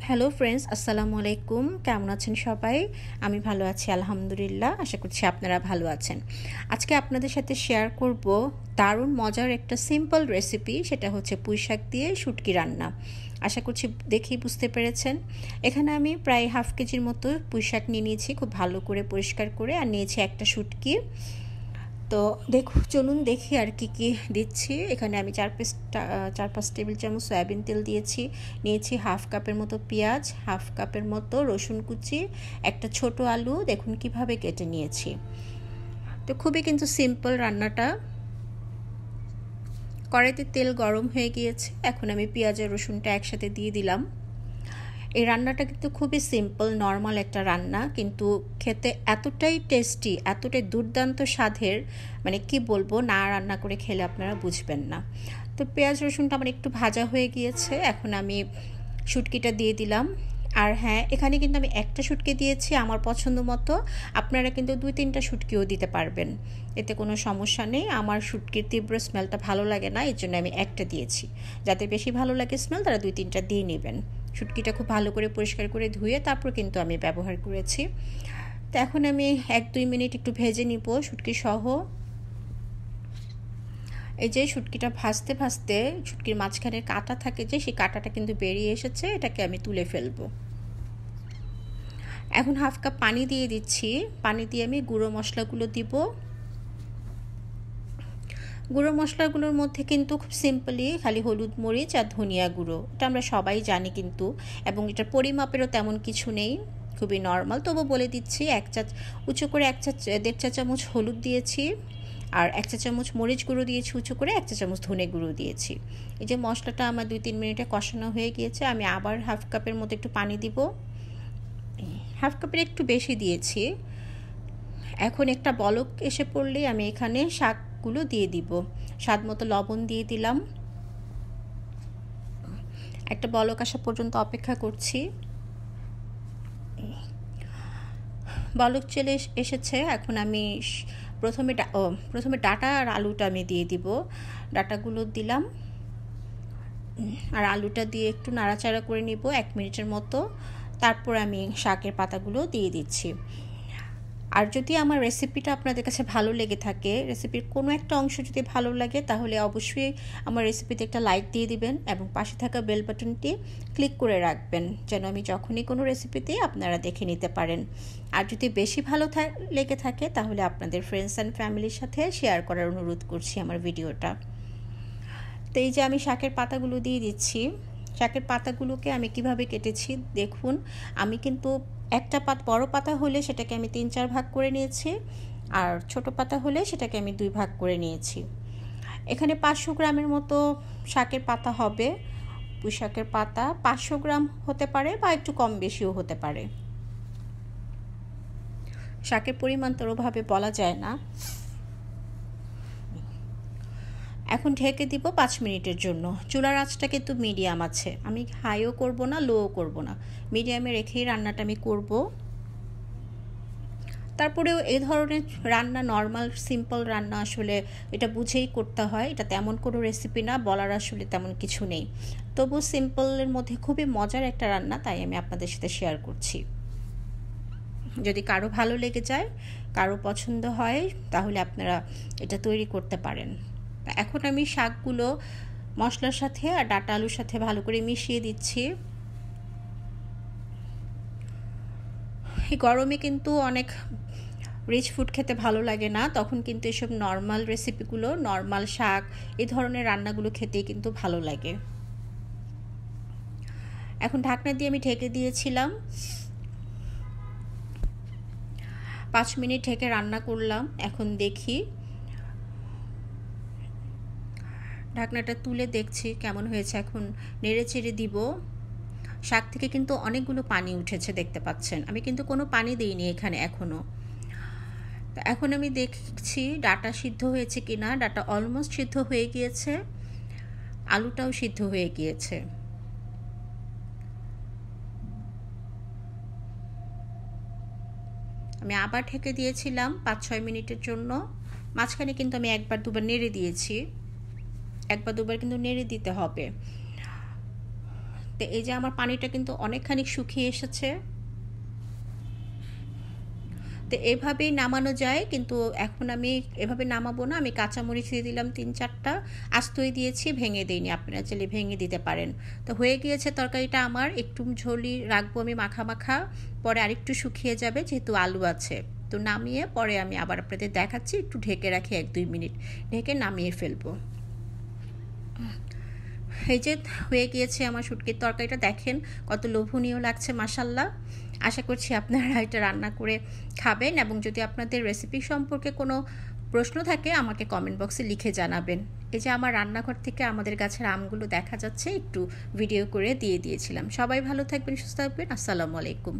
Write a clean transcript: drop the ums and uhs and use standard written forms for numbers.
Hello friends, আসসালামু আলাইকুম। কেমন আছেন সবাই? আমি ভালো আছি আলহামদুলিল্লাহ। আশা করছি আপনারা ভালো আছেন। আজকে আপনাদের সাথে শেয়ার করব দারুণ মজার একটা সিম্পল রেসিপি, সেটা হচ্ছে পুঁইশাক দিয়ে শুটকি রান্না। আশা করছি দেখেই বুঝতে পেরেছেন। এখানে আমি প্রায় হাফ কেজির মতো পুঁইশাক নিয়ে নিয়েছি, খুব ভালো করে পরিষ্কার করে, আর নিয়েছি একটা শুটকি। তো চলুন দেখি আর কি কি দিচ্ছি। এখানে আমি 4-5 টেবিল চামচ সয়াবিন তেল দিয়েছি, নিয়েছি হাফ কাপের মতো পেঁয়াজ, হাফ কাপের মতো রসুন কুচি, একটা ছোট আলু দেখুন কিভাবে কেটে নিয়েছি। তো খুবই কিন্তু সিম্পল রান্নাটা। কড়াইতে তেল গরম হয়ে গিয়েছে, এখন আমি পেঁয়াজ আর রসুনটা একসাথে দিয়ে দিলাম। এই রান্নাটা কিন্তু খুবই সিম্পল নর্মাল একটা রান্না, কিন্তু খেতে এতটাই টেস্টি, এতটাই দুর্দান্ত স্বাদের, মানে কি বলবো, না রান্না করে খেলে আপনারা বুঝবেন না। তো পেঁয়াজ রসুনটা আমার একটু ভাজা হয়ে গিয়েছে, এখন আমি শুটকিটা দিয়ে দিলাম। আর হ্যাঁ, এখানে কিন্তু আমি একটা শুটকি দিয়েছি আমার পছন্দ মতো, আপনারা কিন্তু 2-3টা শুটকিও দিতে পারবেন, এতে কোনো সমস্যা নেই। আমার শুটকির তীব্র স্মেলটা ভালো লাগে না, এর জন্য আমি একটা দিয়েছি। যাদের বেশি ভালো লাগে স্মেল, তারা 2-3টা দিয়ে নেবেন। শুটকিটা খুব ভালো করে পরিষ্কার করে ধুয়ে তারপর কিন্তু আমি ব্যবহার করেছি। তো এখন আমি 1-2 মিনিট একটু ভেজে নিব শুটকি সহ। এই যে শুটকিটা ভাজতে ভাজতে শুটকির মাঝখানের কাঁটা থাকে, যে সেই কাঁটাটা কিন্তু বেরিয়ে এসেছে, এটাকে আমি তুলে ফেলবো। এখন হাফ কাপ পানি দিয়ে দিচ্ছি, পানি দিয়ে আমি গুঁড়ো মশলাগুলো দিব। গুঁড়ো মশলাগুলোর মধ্যে কিন্তু খুব সিম্পলি খালি হলুদ, মরিচ আর ধনিয়া গুঁড়ো, এটা আমরা সবাই জানি কিন্তু, এবং এটার পরিমাপেরও তেমন কিছু নেই, খুবই নর্মাল। তবু বলে দিচ্ছি, উঁচু করে 1.5 চা চামচ হলুদ দিয়েছি, আর 1 চা চামচ মরিচ গুঁড়ো দিয়েছি উঁচু করে, 1 চা চামচ ধনে গুঁড়ো দিয়েছি। এই যে মশলাটা আমার 2-3 মিনিটে কষানো হয়ে গিয়েছে, আমি আবার হাফ কাপের মতো একটু পানি দিব, হাফ কাপের একটু বেশি দিয়েছি। এখন একটা বলক এসে পড়লেই আমি এখানে শাকগুলো দিয়ে দিব, স্বাদ মতো লবণ দিয়ে দিলাম। একটা বলক আসা পর্যন্ত অপেক্ষা করছি। বলক চলে এসেছে, এখন আমি প্রথমে ডাটা আর আলুটা আমি দিয়ে দিব। ডাটাগুলো দিলাম, আর আলুটা দিয়ে একটু নাড়াচাড়া করে নিব 1 মিনিটের মতো, তারপর আমি শাকের পাতাগুলো দিয়ে দিচ্ছি। আর যদি আমার রেসিপিটা আপনাদের কাছে ভালো লেগে থাকে, রেসিপির কোনো একটা অংশ যদি ভালো লাগে, তাহলে অবশ্যই আমার রেসিপিতে একটা লাইক দিয়ে দিবেন এবং পাশে থাকা বেল বাটনটি ক্লিক করে রাখবেন, যেন আমি যখনই কোনো রেসিপিতে আপনারা দেখে নিতে পারেন। আর যদি বেশি ভালো লেগে থাকে, তাহলে আপনাদের ফ্রেন্ডস অ্যান্ড ফ্যামিলির সাথে শেয়ার করার অনুরোধ করছি আমার ভিডিওটা। তো এই যে আমি শাকের পাতাগুলো দিয়ে দিচ্ছি। শাকের পাতাগুলোকে আমি কিভাবে কেটেছি দেখুন, আমি কিন্তু একটা বড় পাতা হলে সেটাকে আমি 3-4 ভাগ করে নিয়েছি, আর ছোট পাতা হলে সেটাকে আমি 2 ভাগ করে নিয়েছি। এখানে 500 গ্রামের মতো শাকের পাতা হবে। পুঁই শাকের পাতা 500 গ্রাম হতে পারে বা একটু কম বেশিও হতে পারে, শাকের পরিমাণ তো ওভাবে বলা যায় না। এখন ঢেকে দিব 5 মিনিটের জন্য। চুলার আঁচটা কিন্তু মিডিয়াম আছে, আমি হাইও করব না, লোও করব না, মিডিয়ামে রেখেই রান্নাটা আমি করব। তারপরেও এই ধরনের রান্না, নর্মাল সিম্পল রান্না আসলে এটা বুঝেই করতে হয়, এটা তেমন কোনো রেসিপি না, বলার আসলে তেমন কিছু নেই। তবু সিম্পলের মধ্যে খুবই মজার একটা রান্না, তাই আমি আপনাদের সাথে শেয়ার করছি। যদি কারো ভালো লেগে যায়, কারো পছন্দ হয়, তাহলে আপনারা এটা তৈরি করতে পারেন। এখন আমি শাকগুলো মশলার সাথে আর ডাটা আলুর সাথে ভালো করে মিশিয়ে দিচ্ছি। এই গরমে কিন্তু অনেক রিচ ফুড খেতে ভালো লাগে না, তখন কিন্তু এসব নর্মাল রেসিপিগুলো, নর্মাল শাক, এই ধরনের রান্নাগুলো খেতেই কিন্তু ভালো লাগে। এখন ঢাকনা দিয়ে আমি ঢেকে দিয়েছিলাম, 5 মিনিট ঢেকে রান্না করলাম। এখন দেখি, ঢাকনাটা তুলে দেখছি কেমন হয়েছে, এখন নেড়ে চেড়ে দিব। শাক থেকে কিন্তু অনেকগুলো পানি উঠেছে, দেখতে পাচ্ছেন, আমি কিন্তু কোনো পানি দিইনি এখানে এখনও। তো এখন আমি দেখছি ডাটা সিদ্ধ হয়েছে কিনা। ডাটা অলমোস্ট সিদ্ধ হয়ে গিয়েছে, আলুটাও সিদ্ধ হয়ে গিয়েছে। আমি আবার ঢেকে দিয়েছিলাম 5-6 মিনিটের জন্য। মাঝখানে কিন্তু আমি 1-2 বার নেড়ে দিয়েছি, 1-2 বার কিন্তু নেড়ে দিতে হবে। তো এই যে আমার পানিটা কিন্তু অনেকখানি শুকিয়ে এসেছে। তো এভাবেই নামানো যায়, কিন্তু এখন আমি এভাবে নামাবো না। আমি কাঁচামরিচ দিয়ে দিলাম 3-4টা, আস্তই দিয়েছি, ভেঙে দিইনি, আপনারা চাইলে ভেঙে দিতে পারেন। তো হয়ে গিয়েছে তরকারিটা আমার। একটু ঝোলই রাখবো আমি, মাখা মাখা, পরে আরেকটু শুকিয়ে যাবে যেহেতু আলু আছে। তো নামিয়ে পরে আমি আবার আপনাদের দেখাচ্ছি, একটু ঢেকে রাখি 1-2 মিনিট, ঢেকে নামিয়ে ফেলবো। এই যে হয়ে গিয়েছে আমার শুটকির তরকারিটা, দেখেন কত লোভনীয় লাগছে মাশাল্লাহ। আশা করছি আপনারা এটা রান্না করে খাবেন, এবং যদি আপনাদের রেসিপি সম্পর্কে কোনো প্রশ্ন থাকে আমাকে কমেন্ট বক্সে লিখে জানাবেন। এই যে আমার রান্নাঘর থেকে আমাদের গাছের আমগুলো দেখা যাচ্ছে, একটু ভিডিও করে দিয়ে দিয়েছিলাম। সবাই ভালো থাকবেন, সুস্থ থাকবেন। আসসালামু আলাইকুম।